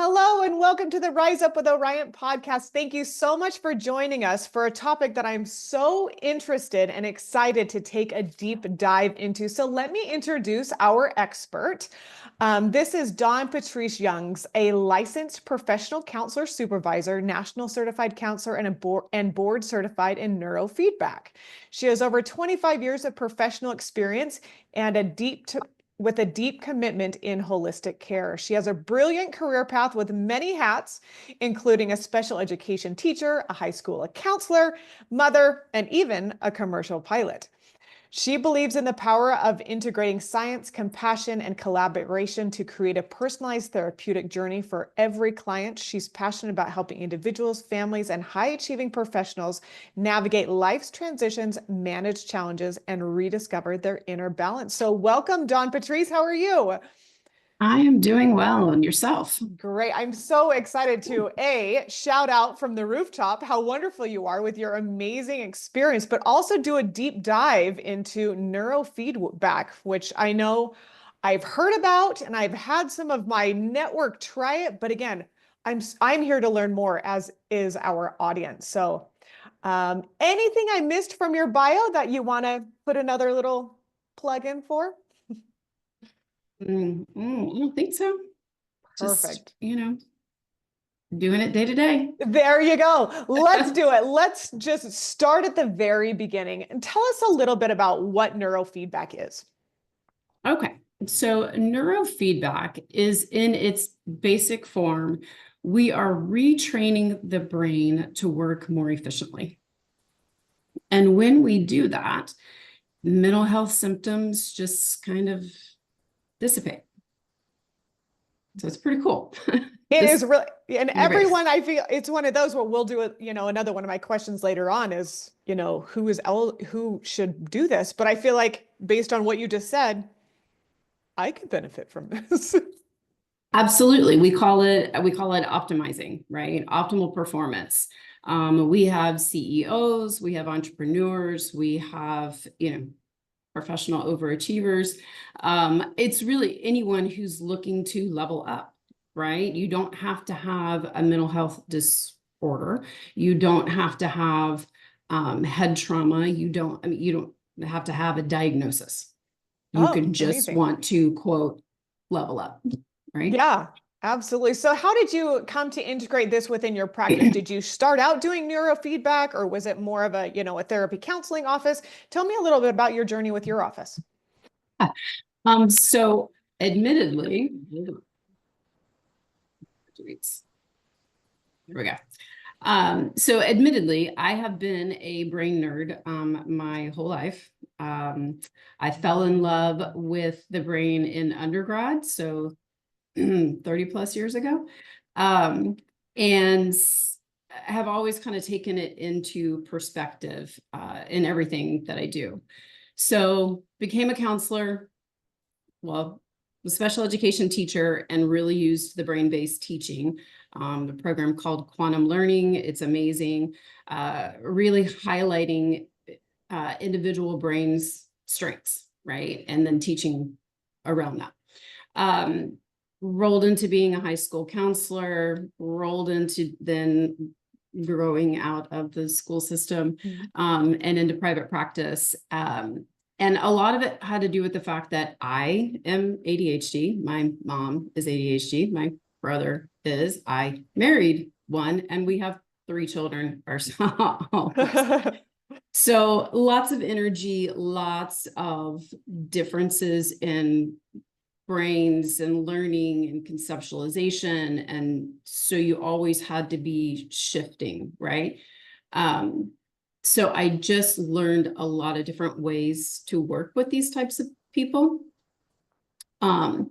Hello and welcome to the Rise Up with Orion podcast. Thank you so much for joining us for a topic that I'm so interested and excited to take a deep dive into. So let me introduce our expert. This is Dawn Patrice Youngs, a licensed professional counselor supervisor, national certified counselor, and board certified in neurofeedback. She has over 25 years of professional experience and with a deep commitment in holistic care. She has a brilliant career path with many hats, including a special education teacher, a high school counselor, mother, and even a commercial pilot. She believes in the power of integrating science, compassion, and collaboration to create a personalized therapeutic journey for every client. She's passionate about helping individuals, families, and high-achieving professionals navigate life's transitions, manage challenges, and rediscover their inner balance. So welcome, Dawn Patrice. How are you? I am doing well. And yourself? Great. I'm so excited to shout out from the rooftop how wonderful you are with your amazing experience, but also do a deep dive into neurofeedback, which I know I've heard about and I've had some of my network try it. But again, I'm here to learn more, as is our audience. So anything I missed from your bio that you want to put another little plug in for? I don't think so. Perfect. Just, doing it day to day. There you go. Let's do it. Let's just start at the very beginning and tell us a little bit about what neurofeedback is. Okay. So neurofeedback is in its basic form. We are retraining the brain to work more efficiently. And when we do that, mental health symptoms just kind of dissipate. So it's pretty cool. It is really, and everyone, I feel it's one of those where we'll do it, another one of my questions later on is, who should do this? But I feel like based on what you just said, I could benefit from this. Absolutely. We call it optimizing, right? Optimal performance. We have CEOs, we have entrepreneurs, we have, professional overachievers. It's really anyone who's looking to level up, right? You don't have to have a mental health disorder. You don't have to have head trauma. You don't have to have a diagnosis. You can just want to, quote, level up, right? Yeah, absolutely. So how did you come to integrate this within your practice? Did you start out doing neurofeedback, or was it more of a, a therapy counseling office? Tell me a little bit about your journey with your office. So admittedly, here we go. So admittedly, I have been a brain nerd my whole life. I fell in love with the brain in undergrad, so 30 plus years ago, and have always kind of taken it into perspective in everything that I do. So became a counselor, well, a special education teacher, and really used the brain-based teaching, the program called Quantum Learning. It's amazing, really highlighting individual brains' strengths, right? And then teaching around that. Rolled into being a high school counselor, rolled into then growing out of the school system, and into private practice. And a lot of it had to do with the fact that I am ADHD. My mom is ADHD. My brother is. I married one, and we have 3 children ourselves. So lots of energy, lots of differences in brains and learning and conceptualization. And so you always had to be shifting, right? So I just learned a lot of different ways to work with these types of people. And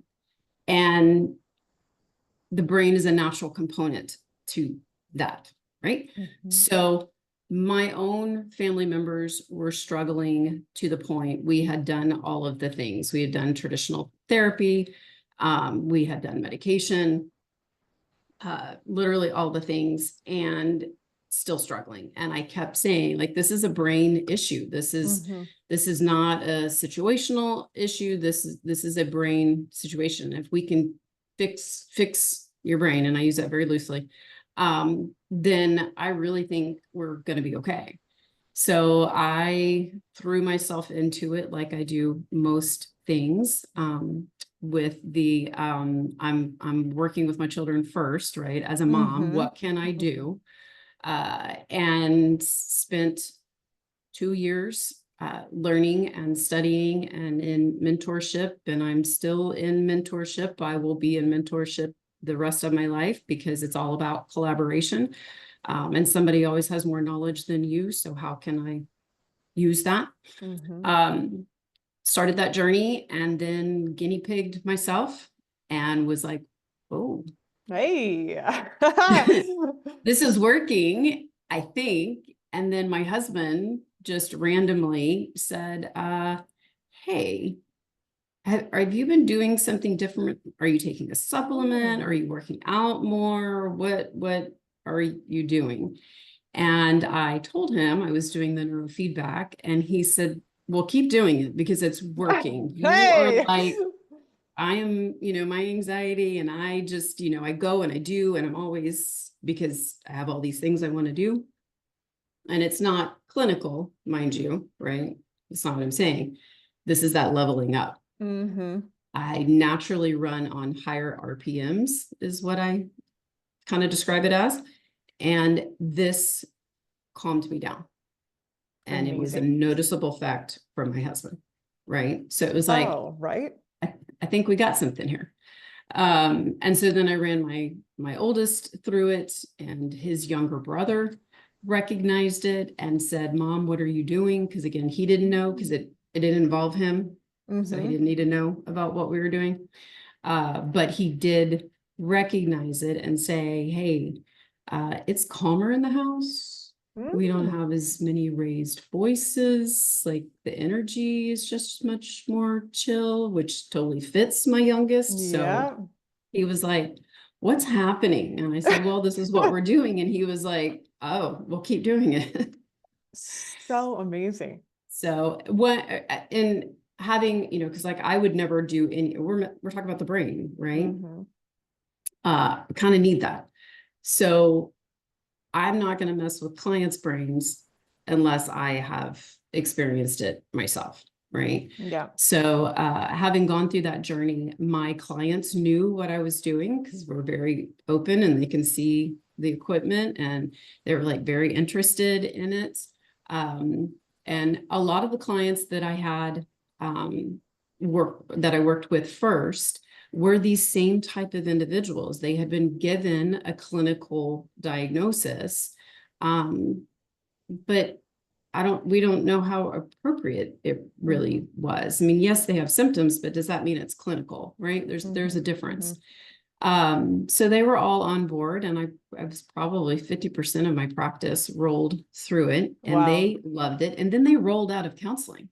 the brain is a natural component to that, right? So my own family members were struggling to the point we had done all of the things. We had done traditional therapy. We had done medication, literally all the things, and still struggling. And I kept saying, like, this is a brain issue. This is not a situational issue. This is a brain situation. If we can fix your brain, and I use that very loosely, then I really think we're going to be okay. So I threw myself into it like I do most things, with the, I'm working with my children first, right? As a mom, what can I do? And spent 2 years learning and studying and in mentorship, and I'm still in mentorship. I will be in mentorship the rest of my life because it's all about collaboration. And somebody always has more knowledge than you. So how can I use that? Started that journey and then guinea pigged myself and was like, oh, Hey. this is working, I think. And then my husband just randomly said, hey, have you been doing something different? Are you taking a supplement? Are you working out more? What are you doing? And I told him I was doing the neurofeedback, and he said, well, keep doing it because it's working. You are Hey. like, I am, my anxiety, and I just, I go and I do, and I'm always, because I have all these things I want to do. And it's not clinical, mind you, right? That's not what I'm saying. This is that leveling up. I naturally run on higher RPMs is what I kind of describe it as. And this calmed me down. And it was a noticeable effect from my husband, right? So it was like, right. I think we got something here. And so then I ran my oldest through it, and his younger brother recognized it and said, Mom, what are you doing? Because again, he didn't know, because it didn't involve him. So he didn't need to know about what we were doing. But he did recognize it and say, hey, it's calmer in the house. We don't have as many raised voices. Like the energy is just much more chill, which totally fits my youngest. So he was like, what's happening? And I said, well, this is what we're doing. And he was like, oh, we'll keep doing it. So amazing. So in having, because like I would never do any, we're talking about the brain, right? Kind of need that. So I'm not going to mess with clients' brains unless I have experienced it myself, right? Yeah. So having gone through that journey, my clients knew what I was doing because we're very open and they can see the equipment, and they were like very interested in it. And a lot of the clients that I had that I worked with first were these same type of individuals. They had been given a clinical diagnosis, but we don't know how appropriate it really was. I mean, yes, they have symptoms, but does that mean it's clinical, right? There's a difference. So they were all on board, and I was probably 50% of my practice rolled through it, and they loved it. And then they rolled out of counseling.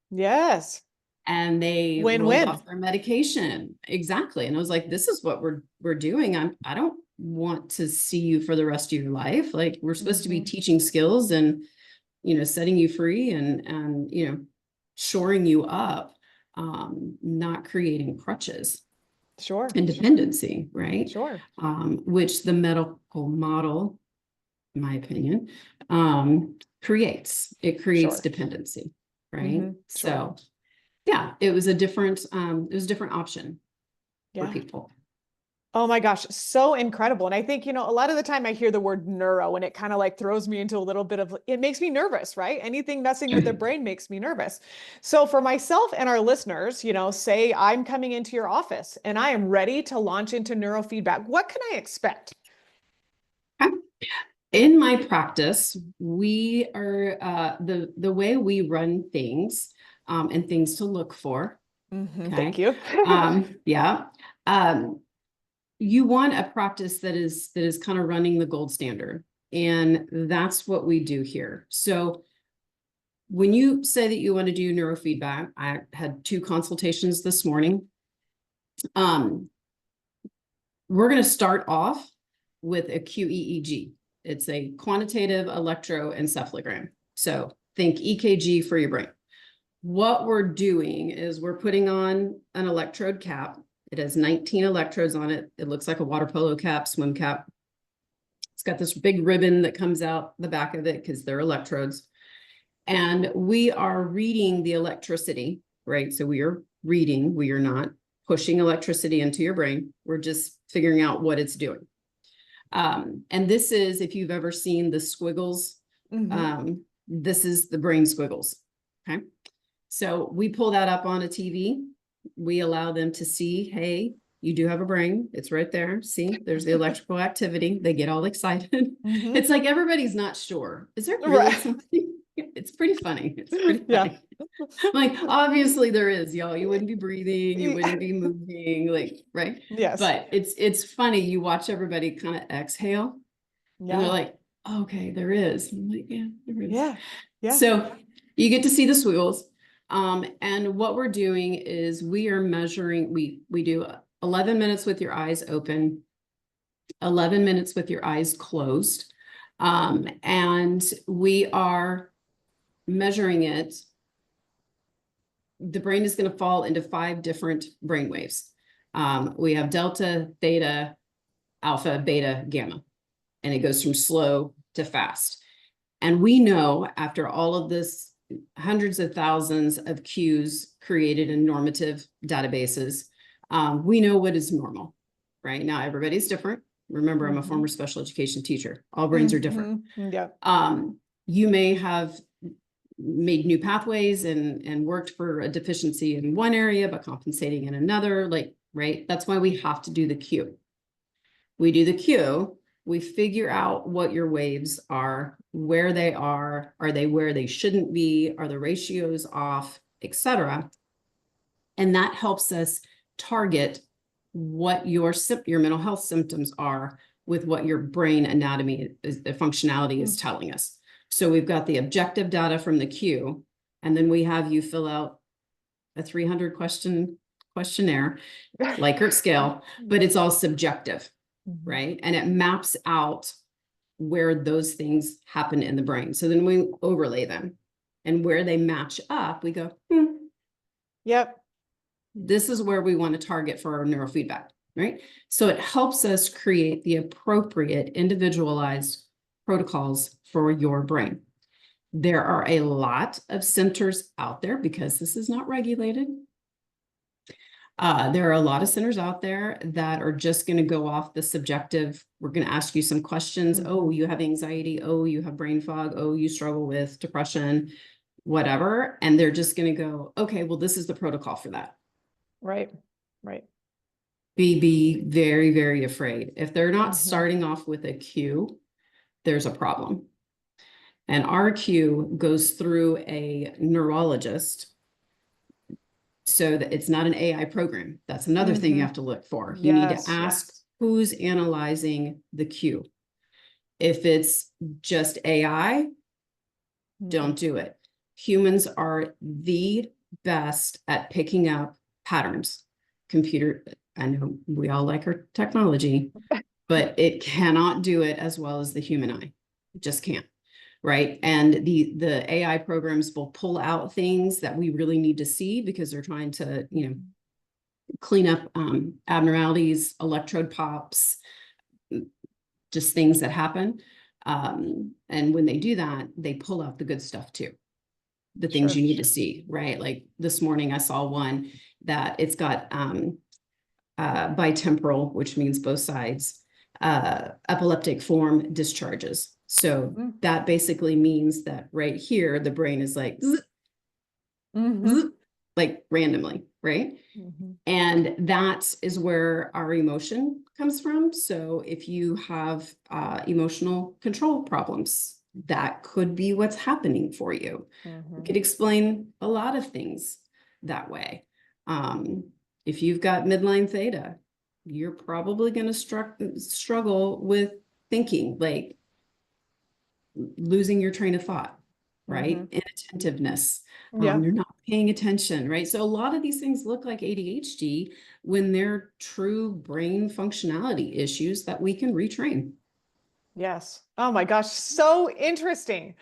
Yes. And they rolled off their medication. Exactly. And I was like, this is what we're doing. I don't want to see you for the rest of your life. Like, we're supposed to be teaching skills and, setting you free and, shoring you up, not creating crutches. And dependency, right? Which the medical model, in my opinion, creates. It creates dependency, right? So yeah, it was a different option for people. Oh my gosh, so incredible. And I think, a lot of the time I hear the word neuro and it kind of like throws me into a little bit of, it makes me nervous, right? Anything messing with the brain makes me nervous. So for myself and our listeners, say I'm coming into your office and I am ready to launch into neurofeedback. What can I expect? In my practice, we are the way we run things and things to look for. Okay. Thank you. Yeah. You want a practice that is kind of running the gold standard. And that's what we do here. So when you say that you want to do neurofeedback, I had 2 consultations this morning. We're going to start off with a QEEG. It's a quantitative electroencephalogram. So think EKG for your brain. What we're doing is we're putting on an electrode cap, It has 19 electrodes on it. It looks like a water polo cap, swim cap. It's got this big ribbon that comes out the back of it because they're electrodes. And we are reading the electricity, right? So we are reading, we are not pushing electricity into your brain. We're just figuring out what it's doing. And this is, if you've ever seen the squiggles, this is the brain squiggles. Okay. So we pull that up on a TV. We allow them to see, hey, you do have a brain. It's right there. See, there's the electrical activity. They get all excited. It's like everybody's not sure. Is there really something? It's pretty funny. It's pretty funny. Like, obviously there is, y'all. You wouldn't be breathing. You wouldn't be moving, like, right? Yes. But it's funny. You watch everybody kind of exhale. And they're like, okay, there is. I'm like, yeah, there is. Yeah. So you get to see the squiggles. And what we're doing is we are measuring, we do 11 minutes with your eyes open, 11 minutes with your eyes closed. And we are measuring it. The brain is going to fall into 5 different brain waves. We have delta, theta, alpha, beta, gamma, and it goes from slow to fast. And we know after all of this, hundreds of thousands of cues created in normative databases, we know what is normal, right? Now, everybody's different. Remember, I'm a former special education teacher. All brains are different. You may have made new pathways and worked for a deficiency in one area, but compensating in another, like, right? That's why we have to do the cue. We do the cue, we figure out what your waves are, where they are they where they shouldn't be, are the ratios off, etc. And that helps us target what your mental health symptoms are with what your brain anatomy, the functionality is telling us. So we've got the objective data from the cue, and then we have you fill out a 300 question questionnaire, Likert scale, but it's all subjective, right? And it maps out where those things happen in the brain. So then we overlay them, and where they match up, we go, this is where we want to target for our neurofeedback, right? So it helps us create the appropriate individualized protocols for your brain. There are a lot of centers out there because this is not regulated. There are a lot of centers out there that are just going to go off the subjective. We're going to ask you some questions. Oh, you have anxiety. Oh, you have brain fog. Oh, you struggle with depression, whatever. And they're just going to go, okay, well, this is the protocol for that. Right. Be very, very afraid. If they're not starting off with a cue, there's a problem. And our cue goes through a neurologist, so that it's not an AI program. That's another thing you have to look for. You need to ask who's analyzing the cue. If it's just AI, don't do it. Humans are the best at picking up patterns. Computer, I know we all like our technology, but it cannot do it as well as the human eye. It just can't. Right. And the AI programs will pull out things that we really need to see because they're trying to, clean up abnormalities, electrode pops, just things that happen. And when they do that, they pull out the good stuff too. The things you need to see, right? Like this morning I saw one that it's got bitemporal, which means both sides, epileptic form discharges. So that basically means that right here, the brain is like, like randomly, right? And that is where our emotion comes from. So if you have emotional control problems, that could be what's happening for you. We could explain a lot of things that way. If you've got midline theta, you're probably going to struggle with thinking, like losing your train of thought, right? Inattentiveness. You're not paying attention, right? So a lot of these things look like ADHD when they're true brain functionality issues that we can retrain. Yes. Oh my gosh, so interesting.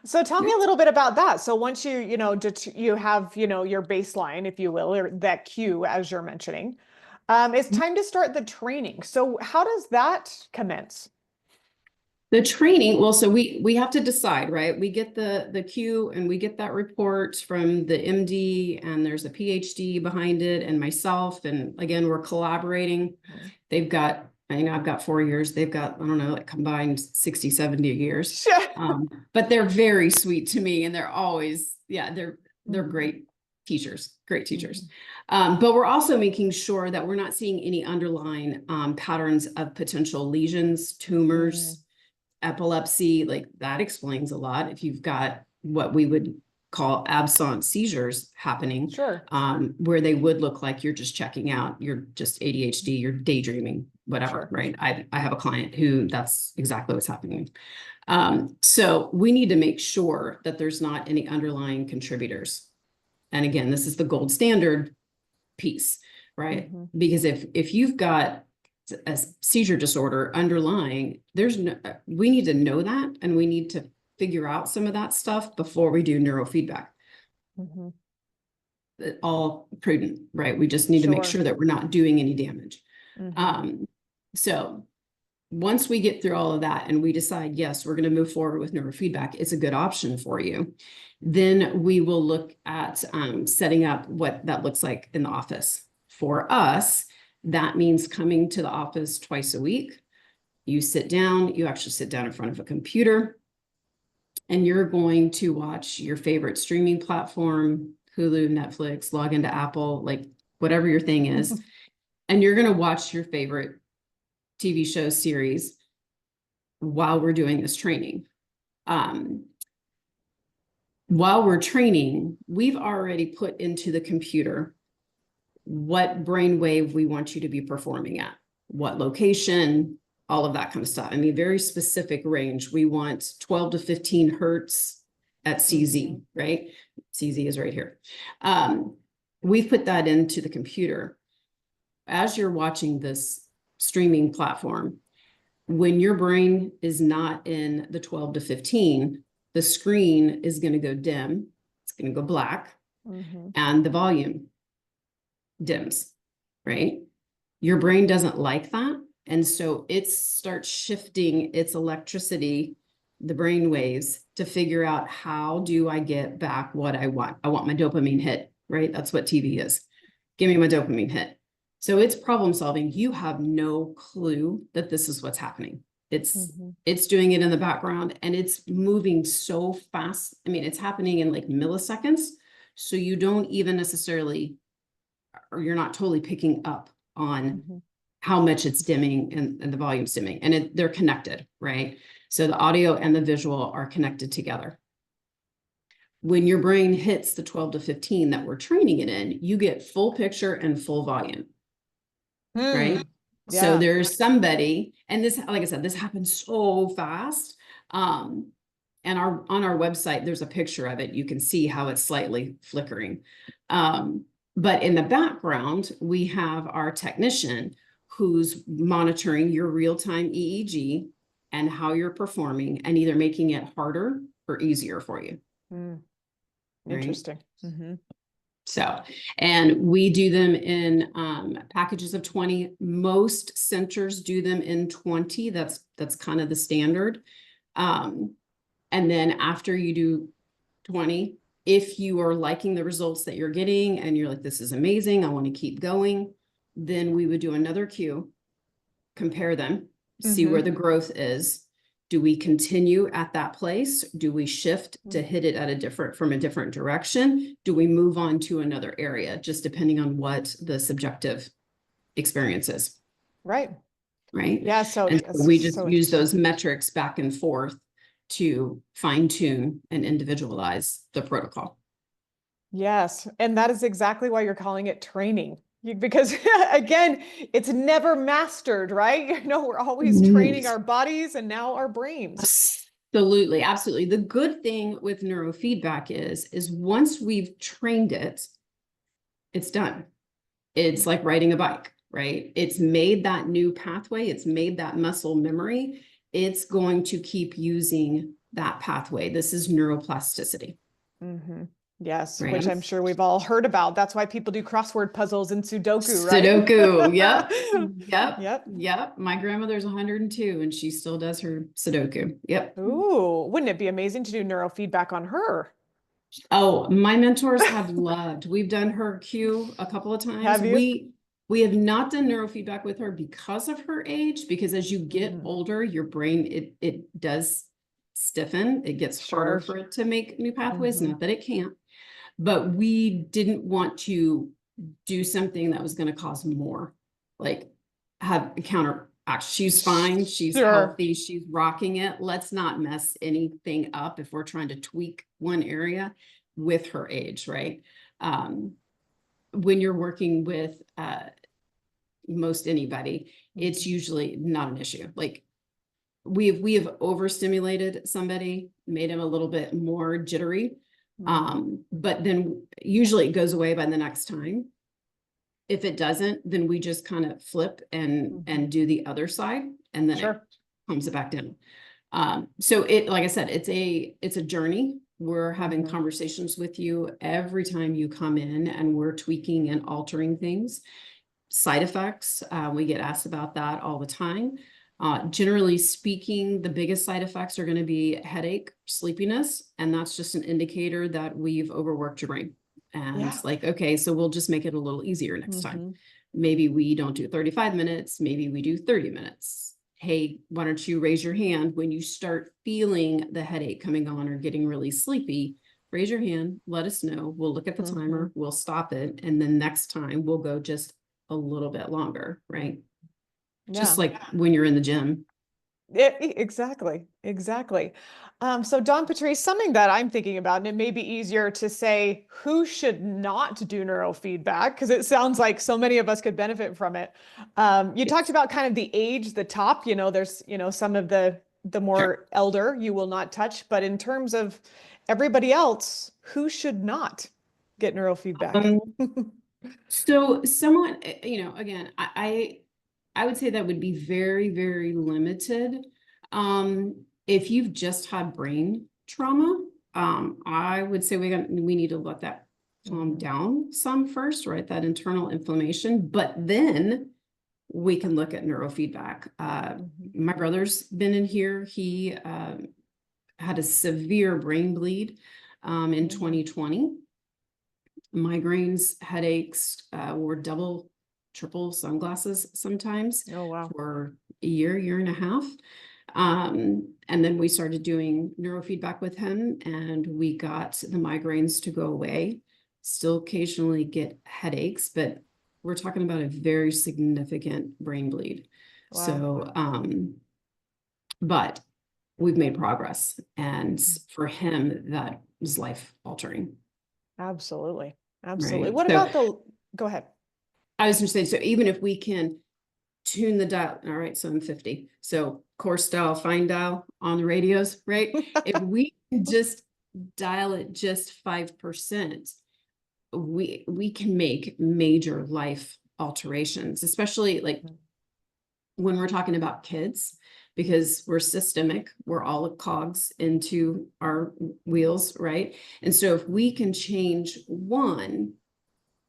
So tell me a little bit about that. So once you have, your baseline, if you will, or that cue, as you're mentioning, It's time to start the training. So how does that commence? The training, well, so we have to decide, right? We get the cue and we get that report from the MD, and there's a PhD behind it, and myself. And again, we're collaborating. They've got, I've got 4 years. They've got, I don't know, like combined 60, 70 years. But they're very sweet to me, and they're always, they're great teachers, great teachers. But we're also making sure that we're not seeing any underlying patterns of potential lesions, tumors, epilepsy. Like that explains a lot. If you've got what we would call absent seizures happening, where they would look like you're just checking out, you're just ADHD, you're daydreaming, whatever, right? I have a client who that's exactly what's happening. So we need to make sure that there's not any underlying contributors. And again, this is the gold standard piece, right? Because if you've got a seizure disorder underlying, we need to know that, and we need to figure out some of that stuff before we do neurofeedback. All prudent, right? We just need to make sure that we're not doing any damage. So once we get through all of that and we decide, yes, we're going to move forward with neurofeedback, it's a good option for you, then we will look at setting up what that looks like in the office. For us, that means coming to the office twice a week. You sit down, you actually sit down in front of a computer, and you're going to watch your favorite streaming platform, Hulu, Netflix, log into Apple, like whatever your thing is. And you're going to watch your favorite TV show series while we're doing this training. While we're training, we've already put into the computer what brainwave we want you to be performing at, what location, all of that kind of stuff. I mean, very specific range. We want 12 to 15 hertz at CZ, right? CZ is right here. We've put that into the computer. As you're watching this streaming platform, when your brain is not in the 12 to 15, the screen is going to go dim. It's going to go black, and the volume dims, right? Your brain doesn't like that. And so it starts shifting its electricity, the brain waves, to figure out, how do I get back what I want? I want my dopamine hit, right? That's what TV is. Give me my dopamine hit. So it's problem solving. You have no clue that this is what's happening. It's doing it in the background, and it's moving so fast. I mean, it's happening in like milliseconds. So you don't even necessarily, or you're not totally picking up on how much it's dimming and the volume's dimming, and they're connected, right? So the audio and the visual are connected together. When your brain hits the 12 to 15 that we're training it in, you get full picture and full volume, right? So there's somebody, and this, like I said, this happens so fast. And on our website, there's a picture of it. You can see how it's slightly flickering. But in the background, we have our technician who's monitoring your real-time EEG and how you're performing, and either making it harder or easier for you. Interesting. So, and we do them in packages of 20. Most centers do them in 20. That's kind of the standard. And then after you do 20, if you are liking the results that you're getting and you're like, this is amazing, I want to keep going, then we would do another cue, compare them, see where the growth is. Do we continue at that place? Do we shift to hit it at from a different direction? Do we move on to another area, just depending on what the subjective experience is? Right. Yeah. So we just use those metrics back and forth to fine tune and individualize the protocol. Yes. And that is exactly why you're calling it training. Because again, it's never mastered, right? We're always training our bodies and now our brains. Absolutely. Absolutely. The good thing with neurofeedback is once we've trained it, it's done. It's like riding a bike, right? It's made that new pathway. It's made that muscle memory. It's going to keep using that pathway. This is neuroplasticity. Yes, which right? I'm sure we've all heard about. That's why people do crossword puzzles and Sudoku, right? Sudoku. Yep. Yep. Yep. Yep. My grandmother's 102 and she still does her Sudoku. Yep. Ooh, wouldn't it be amazing to do neurofeedback on her? Oh, my mentors have loved. We've done her Q a couple of times. Have you? We have not done neurofeedback with her because of her age, because as you get Mhm. older, your brain it does stiffen. It gets harder Sure. for it to make new pathways, Mhm. not that it can't, but we didn't want to do something that was going to cause more, like have a counteract. She's fine, she's Sure. healthy, she's rocking it. Let's not mess anything up if we're trying to tweak one area with her age, right? When you're working with most anybody, it's usually not an issue. Like we have overstimulated somebody, made him a little bit more jittery. But then usually it goes away by the next time. If it doesn't, then we just kind of flip and do the other side, and then it Sure. comes it back down. So it, like I said, it's a journey. We're having conversations with you every time you come in, and we're tweaking and altering things. Side effects, we get asked about that all the time. Generally speaking, the biggest side effects are going to be headache, sleepiness, and that's just an indicator that we've overworked your brain. And Yeah. it's like, okay, so we'll just make it a little easier next time. Mhm. Maybe we don't do 35 minutes, maybe we do 30 minutes. Hey, why don't you raise your hand when you start feeling the headache coming on or getting really sleepy? Raise your hand, let us know. We'll look at the timer, we'll stop it, and then next time we'll go just a little bit longer, right? Just Yeah. like when you're in the gym. Exactly. Exactly. So Don Patrice, something that I'm thinking about, and it may be easier to say who should not do neurofeedback, because it sounds like so many of us could benefit from it. You talked Yes. about kind of the age, the top, there's, some of the Sure. more elder you will not touch, but in terms of everybody else, who should not get neurofeedback? Um, so someone, again, I would say that would be very, very limited. If you've just had brain trauma, I would say we need to let that calm Mhm. down some first, right? That internal inflammation, but then we can look at neurofeedback. Mhm. My brother's been in here. He had a severe brain bleed in Mhm. 2020. Migraines, headaches, wore double, triple sunglasses sometimes Oh, wow. for a year and a half. And then we started doing neurofeedback with him, and we got the migraines to go away. Still occasionally get headaches, but we're talking about a very significant brain bleed. Wow. So, but we've made progress, and for him, that was life altering, Absolutely. Absolutely. right? What So about go ahead. I was just saying, so even if we can tune the dial, all right, so I'm 50. So coarse dial, fine dial on the radios, right? If we can just dial it just 5%, we can make major life alterations, especially like when we're talking about kids, because we're systemic, we're all cogs into our wheels, right? And so if we can change one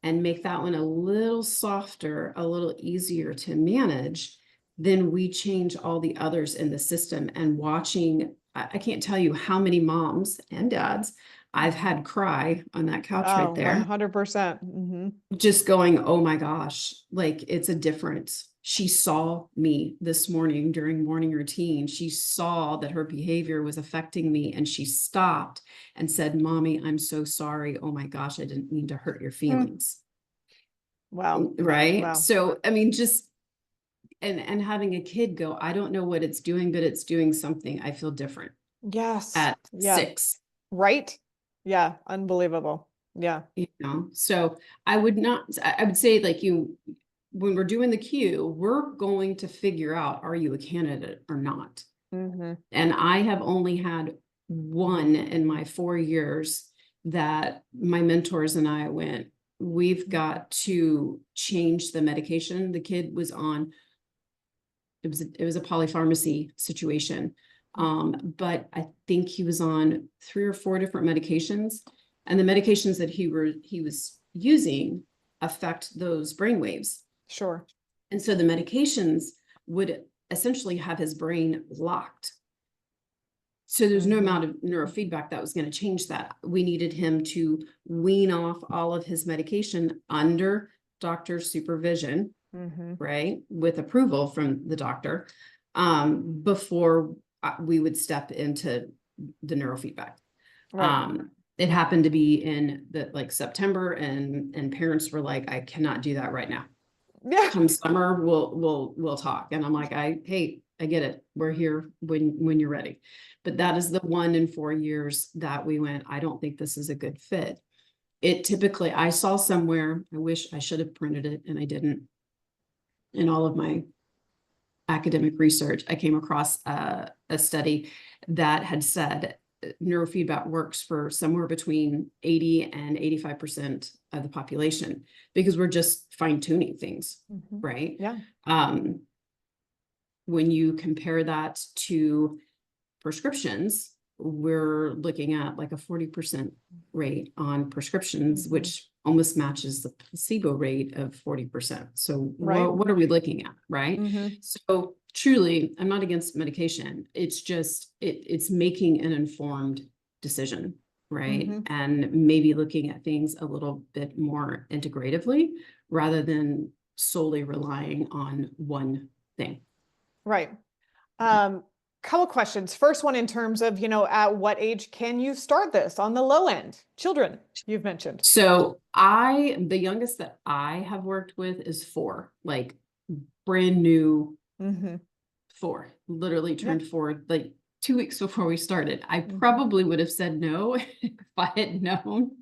and make that one a little softer, a little easier to manage, then we change all the others in the system. And watching, I can't tell you how many moms and dads I've had cry on that couch Oh, right there, 100%. Hmm. just going, oh my gosh, like it's a difference. She saw me this morning during morning routine. She saw that her behavior was affecting me, and she stopped and said, Mommy, I'm so sorry. Oh my gosh, I didn't mean to hurt your feelings. Wow. Right. Wow. So, I mean, just and having a kid go, I don't know what it's doing, but it's doing something. I feel different Yes. at Yeah. 6, Right. Yeah. Unbelievable. Yeah. So I would say like when we're doing the Q, we're going to figure out, are you a candidate or not? Hmm. And I have only had one in my 4 years that my mentors and I went, we've got to change the medication. The kid was on, it was a polypharmacy situation. But I think he was on 3 or 4 different medications. and the medications that he was using affect those brain waves. Sure. And so the medications would essentially have his brain locked. So there's no amount of neurofeedback that was going to change that. We needed him to wean off all of his medication under doctor's supervision, right, with approval from the doctor, before we would step into the neurofeedback. Right. It happened to be in the September, and parents were like, I cannot do that right now. Yeah. Come summer, we'll talk. And I'm like, hey, I get it. We're here when you're ready. But that is the 1 in 4 years that we went, I don't think this is a good fit. It typically, I saw somewhere, I wish I should have printed it and I didn't. In all of my academic research, I came across a study that had said neurofeedback works for somewhere between 80 and 85% of the population, because we're just fine-tuning things, right? Yeah. When you compare that to prescriptions, we're looking at like a 40% rate on prescriptions, which almost matches the placebo rate of 40%. So what are we looking at, right? So truly, I'm not against medication. It's just, it's making an informed decision, right? And maybe looking at things a little bit more integratively rather than solely relying on one thing. Right. Couple questions. First one, in terms of, at what age can you start this on the low end? Children, you've mentioned. So the youngest that I have worked with is 4, like brand new 4, literally turned 4, like 2 weeks before we started. I probably would have said no if I had known.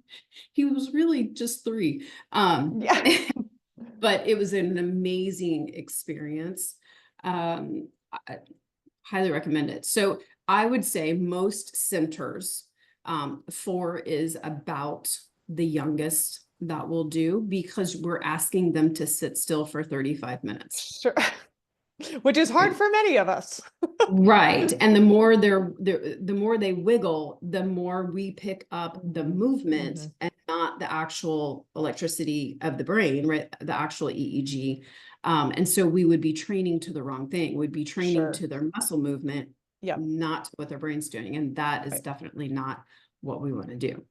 He was really just 3. But it was an amazing experience. I highly recommend it. So I would say most centers, 4 is about the youngest that we'll do, because we're asking them to sit still for 35 minutes. Sure. Which is hard for many of us. Right. And the more the more they wiggle, the more we pick up the movement and not the actual electricity of the brain, right? The actual EEG. And so we would be training to the wrong thing. We'd be training to their muscle movement, not to what their brain's doing. And that is definitely not what we want to do.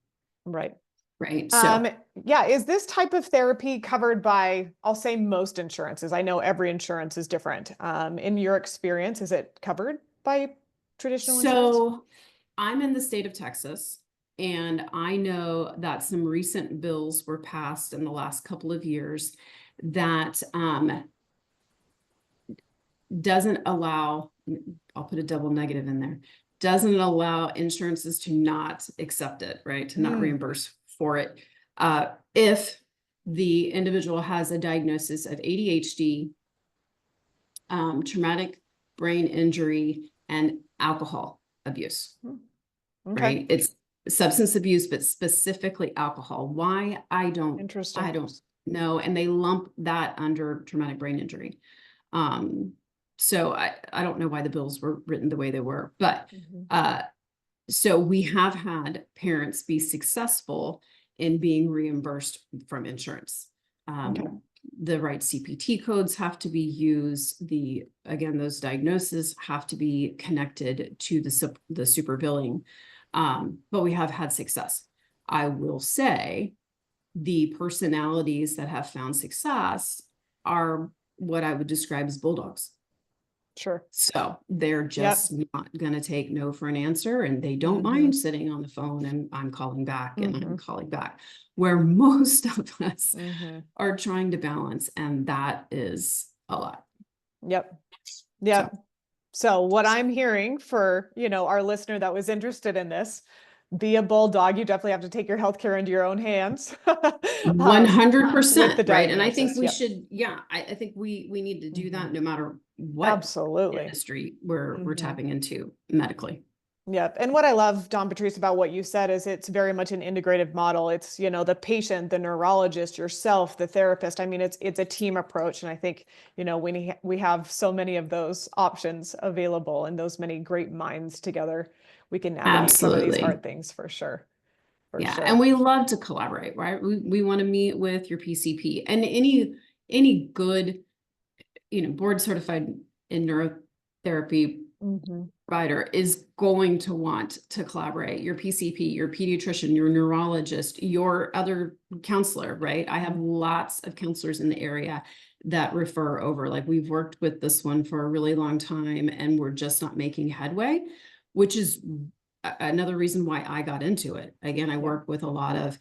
Right. Right. So yeah. Is this type of therapy covered by, I'll say, most insurances? I know every insurance is different. In your experience, is it covered by traditional insurance? So I'm in the state of Texas, and I know that some recent bills were passed in the last couple of years that doesn't allow, I'll put a double negative in there, doesn't allow insurances to not accept it, right? To not reimburse for it. If the individual has a diagnosis of ADHD, traumatic brain injury, and alcohol abuse, right? It's substance abuse, but specifically alcohol. Why? I don't know. And they lump that under traumatic brain injury. So I don't know why the bills were written the way they were, but so we have had parents be successful in being reimbursed from insurance. The right CPT codes have to be used. Again, those diagnoses have to be connected to the super billing. But we have had success. I will say the personalities that have found success are what I would describe as bulldogs. Sure. So they're just not going to take no for an answer, and they don't mind sitting on the phone and I'm calling back and I'm calling back, where most of us are trying to balance. And that is a lot. Yep. So what I'm hearing for, our listener that was interested in this, be a bulldog. You definitely have to take your healthcare into your own hands. 100%. Right. And I think we should, I think we need to do that no matter what industry we're tapping into medically. Yep. And what I love, Dawn Patrice, about what you said is it's very much an integrative model. It's, the patient, the neurologist, yourself, the therapist. I mean, it's a team approach. And I think, we have so many of those options available and those many great minds together, we can navigate some of these hard things for sure. For Yeah. sure. And we love to collaborate, right? We want to meet with your PCP and any good, board certified in neurotherapy provider is going to want to collaborate. Your PCP, your pediatrician, your neurologist, your other counselor, right? I have lots of counselors in the area that refer over. Like, we've worked with this one for a really long time and we're just not making headway, which is another reason why I got into it. Again, I work with a lot of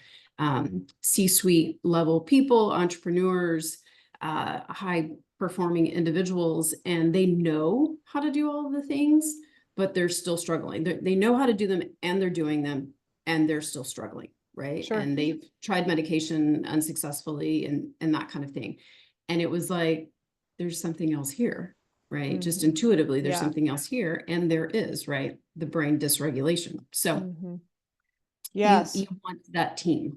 C-suite level people, entrepreneurs, high performing individuals, and they know how to do all of the things, but they're still struggling. They know how to do them and they're doing them and they're still struggling, right? Sure. And they've tried medication unsuccessfully and that kind of thing. And it was like, there's something else here, right? Just intuitively, there's something else here. And there is, right? The brain dysregulation. So yes, you want that team.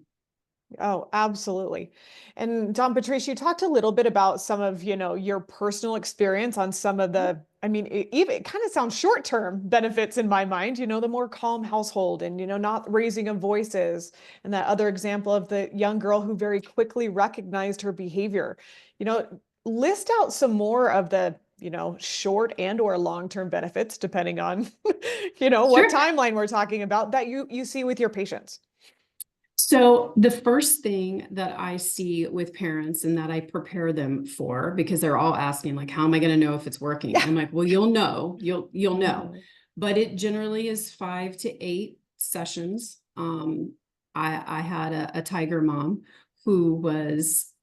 Oh, absolutely. And Don Patrice, you talked a little bit about some of, your personal experience on some of the, I mean, even it kind of sounds short-term benefits in my mind, the more calm household and, not raising of voices. And that other example of the young girl who very quickly recognized her behavior, list out some more of the, short and or long-term benefits, depending on, what timeline we're talking about that you see with your patients. So the first thing that I see with parents and that I prepare them for, because they're all asking, like, how am I going to know if it's working? I'm like, well, you'll know, you'll know, but it generally is 5 to 8 sessions. I had a tiger mom who was,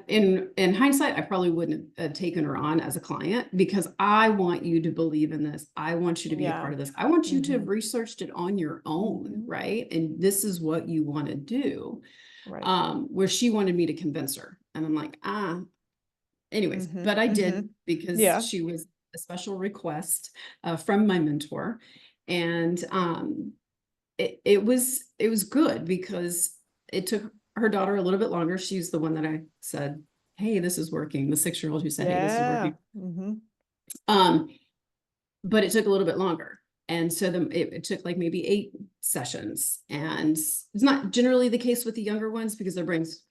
in hindsight, I probably wouldn't have taken her on as a client because I want you to believe in this. I want you to be a part of this. I want you to have researched it on your own, right? And this is what you want to do. Right. Where she wanted me to convince her. And I'm like, anyways, but I did because she was a special request from my mentor. And it was good because it took her daughter a little bit longer. She's the one that I said, hey, this is working. The 6-year-old who said, hey, this is working. But it took a little bit longer. And so it took like maybe 8 sessions. And it's not generally the case with the younger ones because their brains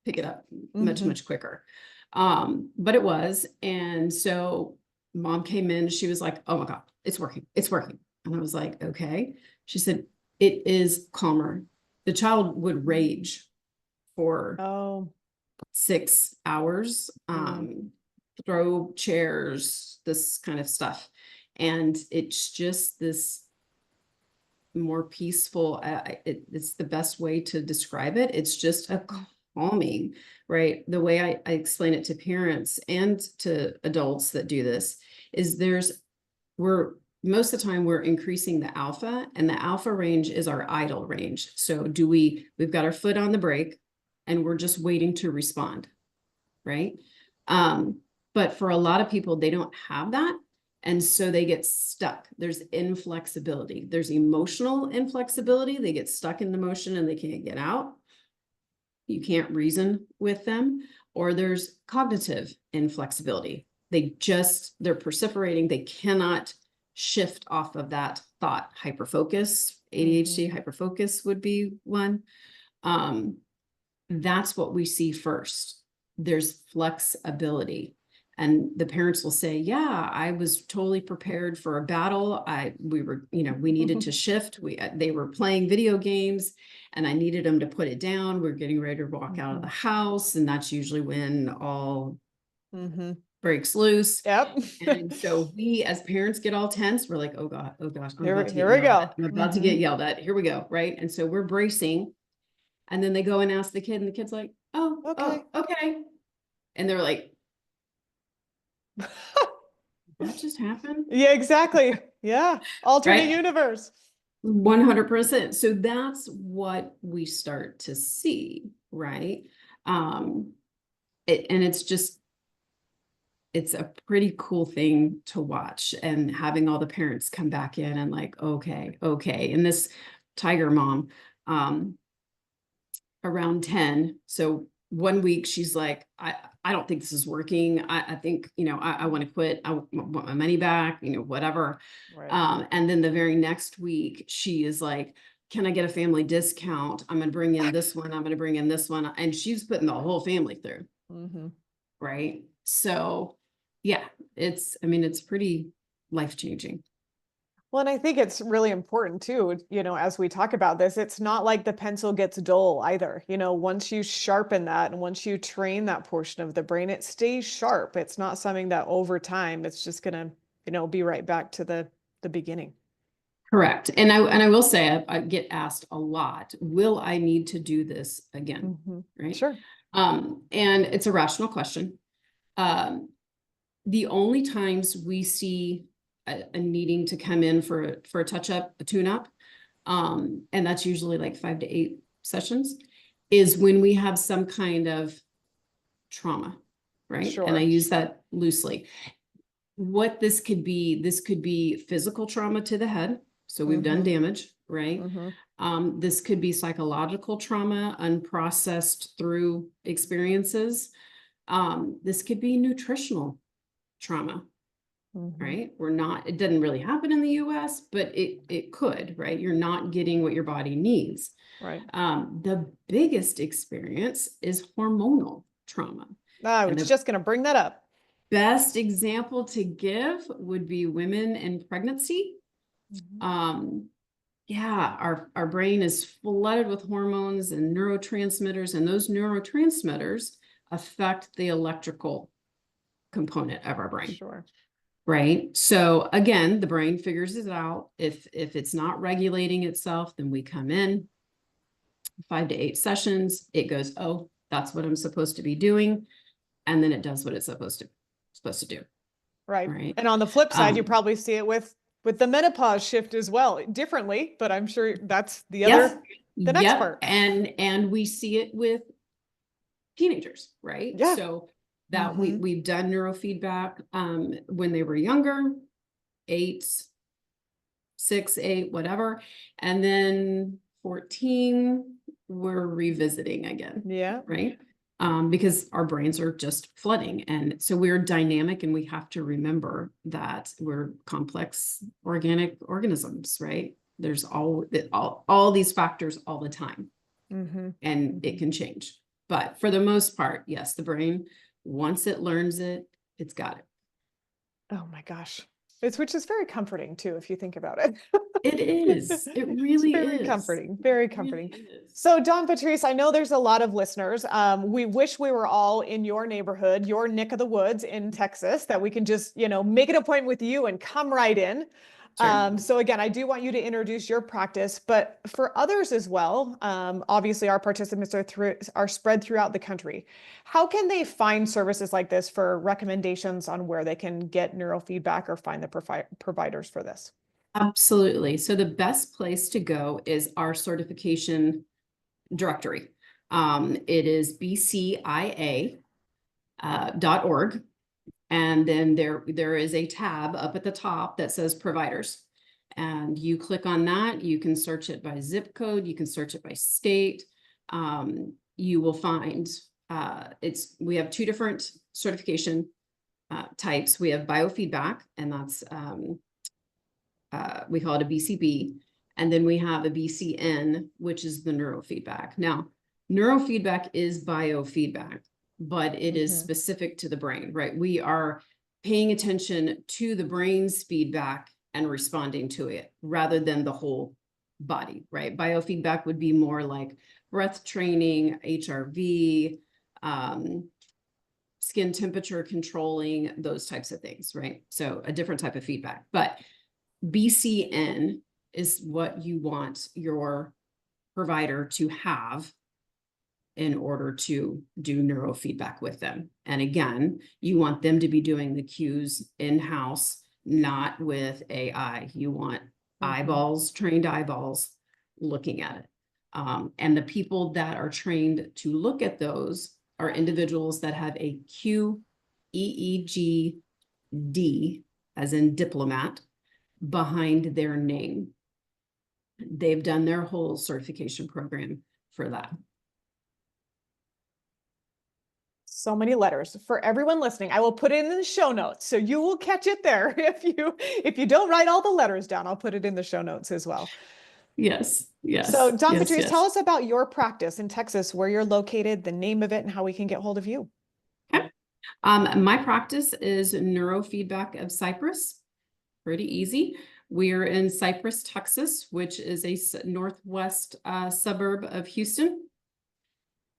pick it up much quicker. But it was. And so mom came in, she was like, oh my God, it's working. It's working. And I was like, okay. She said, it is calmer. The child would rage for 6 hours, throw chairs, this kind of stuff. And it's just this more peaceful, it's the best way to describe it. It's just a calming, right? The way I explain it to parents and to adults that do this is most of the time we're increasing the alpha, and the alpha range is our idle range. So we've got our foot on the brake and we're just waiting to respond, right? But for a lot of people, they don't have that. And so they get stuck. There's inflexibility. There's emotional inflexibility. They get stuck in the motion and they can't get out. You can't reason with them. Or there's cognitive inflexibility. They're perseverating. They cannot shift off of that thought. Hyperfocus, ADHD, hyperfocus would be one. That's what we see first. There's flexibility. And the parents will say, yeah, I was totally prepared for a battle. We needed to shift. They were playing video games and I needed them to put it down. We're getting ready to walk out of the house. And that's usually when all breaks loose. Yep. And so we as parents get all tense. We're like, oh God, oh gosh, Here we go. I'm about to get yelled at. Here we go. Right. And so we're bracing. And then they go and ask the kid, and the kid's like, oh, okay. And they're like, that just happened? Yeah, exactly. Yeah. Alternate universe. 100%. So that's what we start to see, right? And it's a pretty cool thing to watch, and having all the parents come back in and like, okay. And this tiger mom, around 10. So one week she's like, I don't think this is working. I think, I want to quit. I want my money back, whatever. Right. And then the very next week she is like, can I get a family discount? I'm going to bring in this one. I'm going to bring in this one. And she's putting the whole family through. Mm-hmm. Right. So yeah, I mean, it's pretty life-changing. Well, and I think it's really important too, as we talk about this, it's not like the pencil gets dull either. Once you sharpen that and once you train that portion of the brain, it stays sharp. It's not something that over time it's just gonna, be right back to the beginning. Correct. And I will say I get asked a lot, will I need to do this again? Mm-hmm. Right. Sure. And it's a rational question. The only times we see a needing to come in for a touch-up, a tune-up, and that's usually like 5 to 8 sessions, is when we have some kind of trauma, right? And I Sure. use that loosely. What this could be physical trauma to the head. So we've done Mm-hmm. damage, right? Mm-hmm. This could be psychological trauma, unprocessed through experiences. This could be nutritional trauma, Mm-hmm. right? It doesn't really happen in the US, but it could, right? You're not getting what your body needs. Right. The biggest experience is hormonal trauma. I And was the just going to bring that up. best example to give would be women in pregnancy. Mm-hmm. Yeah, our brain is flooded with hormones and neurotransmitters, and those neurotransmitters affect the electrical component of our brain. Sure. Right. So again, the brain figures it out. If it's not regulating itself, then we come in 5 to 8 sessions. It goes, oh, that's what I'm supposed to be doing. And then it does what it's supposed to do. Right. Right. And on the flip side, you probably see it with the menopause shift as well, differently, but I'm sure that's Yes. the next Yep. part. And we see it with teenagers, right? Yeah. So that Mm-hmm. we've done neurofeedback when they were younger, 8, 6, 8, whatever. And then 14, we're revisiting again. Yeah. Right. Because our brains are just flooding. And so we're dynamic, and we have to remember that we're complex organic organisms, right? There's all these factors all the time, Mm-hmm. and it can change. But for the most part, yes, the brain, once it learns it, it's got it. Oh my gosh. Which is very comforting too, if you think about it. It is. It It's really very is. comforting, very It really comforting. is. So, Dawn Patrice, I know there's a lot of listeners. We wish we were all in your neighborhood, your neck of the woods in Texas, that we can just, make an appointment with you and come right in. Sure. So again, I do want you to introduce your practice, but for others as well, obviously our participants are spread throughout the country. How can they find services like this for recommendations on where they can get neurofeedback or find the providers for this? Absolutely. So the best place to go is our certification directory. It is bcia.org. And then there is a tab up at the top that says providers. And you click on that, you can search it by zip code, you can search it by state. You will find we have 2 different certification types. We have biofeedback, and that's we call it a BCB. And then we have a BCN, which is the neurofeedback. Now, neurofeedback is biofeedback, but it is specific to the brain, right? We are paying attention to the brain's feedback and responding to it rather than the whole body, right? Biofeedback would be more like breath training, HRV, skin temperature controlling, those types of things, right? So a different type of feedback. But BCN is what you want your provider to have in order to do neurofeedback with them. And again, you want them to be doing the cues in-house, not with AI. You want eyeballs, trained eyeballs looking at it. And the people that are trained to look at those are individuals that have a QEEG-D, as in diplomat, behind their name. They've done their whole certification program for that. So many letters for everyone listening. I will put it in the show notes, so you will catch it there. If you don't write all the letters down, I'll put it in the show notes as well. Yes, So, yes, Don yes, Patrice, tell yes. us about your practice in Texas, where you're located, the name of it, and how we can get hold of you. Okay. My practice is Neurofeedback of Cypress. Pretty easy. We're in Cypress, Texas, which is a northwest suburb of Houston.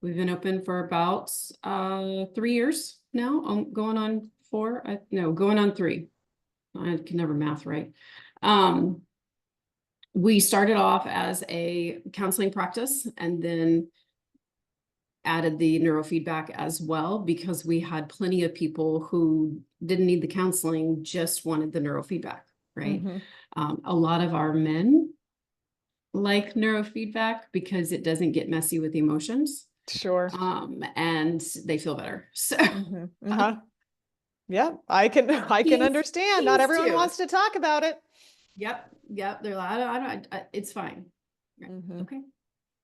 We've been open for about 3 years now, going on 4. No, going on 3. I can never math right. We started off as a counseling practice and then added the neurofeedback as well because we had plenty of people who didn't need the counseling, just wanted the neurofeedback, right? Mm-hmm. A lot of our men like neurofeedback because it doesn't get messy with emotions, Sure. and they feel better. So Mm-hmm. Uh-huh. Yeah, I can he's understand. Not he's everyone too. wants to talk about it. Yep. They're like, it's fine. Right. Mm-hmm.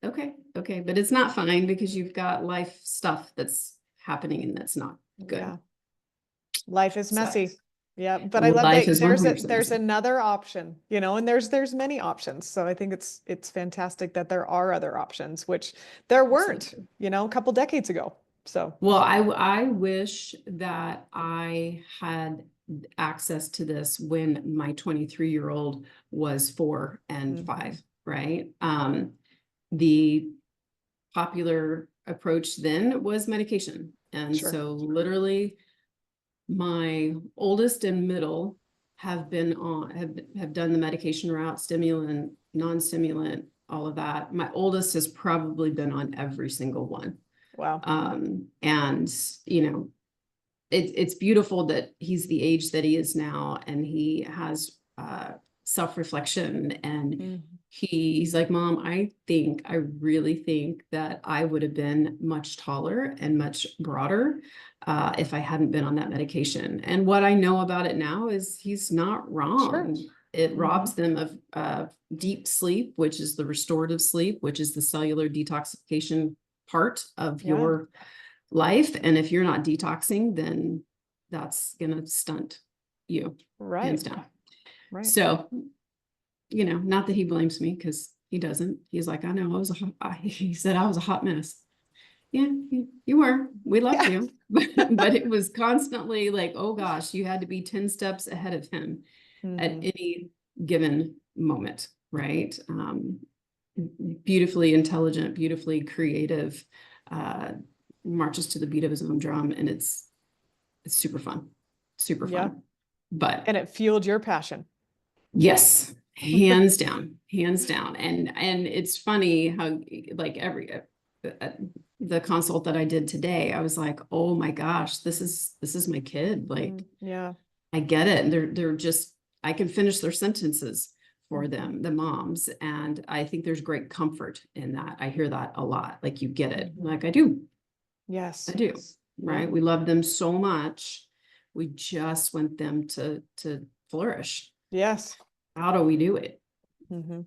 Okay. But it's not fine because you've got life stuff that's happening and that's not good. Yeah, life is So messy. Yeah, but I love life that is there's 100% there's messy. another option, and there's many options. So I think it's fantastic that there are other options, which there weren't, Absolutely. a couple decades ago. So, Well, I wish that I had access to this when my 23-year-old was 4 and mhm, 5, right? The popular approach then was medication. And sure, so literally my oldest and middle have done the medication route, stimulant, non-stimulant, all of that. My oldest has probably been on every single one. wow, And it's beautiful that he's the age that he is now and he has self-reflection and mhm, he's like, Mom, I really think that I would have been much taller and much broader if I hadn't been on that medication. And what I know about it now is he's not sure, wrong. It hmm robs them of deep sleep, which is the restorative sleep, which is the cellular detoxification part of yeah, your life. And if you're not detoxing, then that's going to stunt you, right, hands down. right, So, not that he blames me because he doesn't. He's like, I know he said I was a hot mess. Yeah, you were. We loved yeah, you. But it was constantly like, oh gosh, you had to be 10 steps ahead of him at hmm any given moment, right? Beautifully intelligent, beautifully creative, uh, marches to the beat of his own drum, and it's super fun, super yeah, fun. But and it fueled your passion. yes, hands down, hands down. And it's funny how like uh, the consult that I did today, I was like, oh my gosh, this is my kid. Like Yeah. I get it. And they're just, I can finish their sentences for hmm them, the moms. And I think there's great comfort in that. I hear that a lot. Like you get it. hmm Like I Yes. do, Yeah. right? We love them so much. We just want them to flourish. Yes. How do we do it? hmm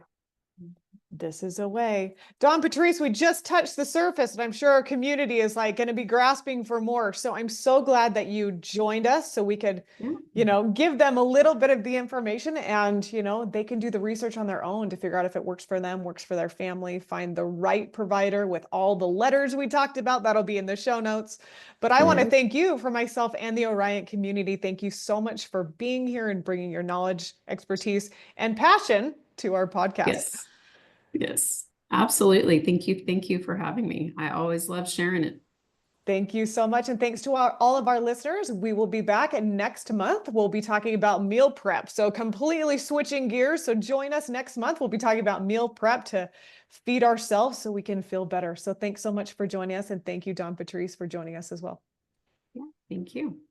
This is a way. Don Patrice, we just touched the surface, and I'm sure our community is like going to be grasping for more. So I'm so glad that you joined us so we could, Yeah. give them a little bit of the information and, they can do the research on their own to figure out if it works for them, works for their family, find the right provider with all the letters we talked about. That'll be in the show notes. But I want to Yeah. thank you for myself and the Orion community. Thank you so much for being here and bringing your knowledge, expertise, and passion to our podcast. Yes. Yes. Absolutely. Thank you. Thank you for having me. I always love sharing it. Thank you so much. And thanks to all of our listeners. We will be back next month. We'll be talking about meal prep. So, completely switching gears. So, join us next month. We'll be talking about meal prep to feed ourselves so we can feel better. So, thanks so much for joining us. And thank you, Don Patrice, for joining us as well. Yeah. Thank you.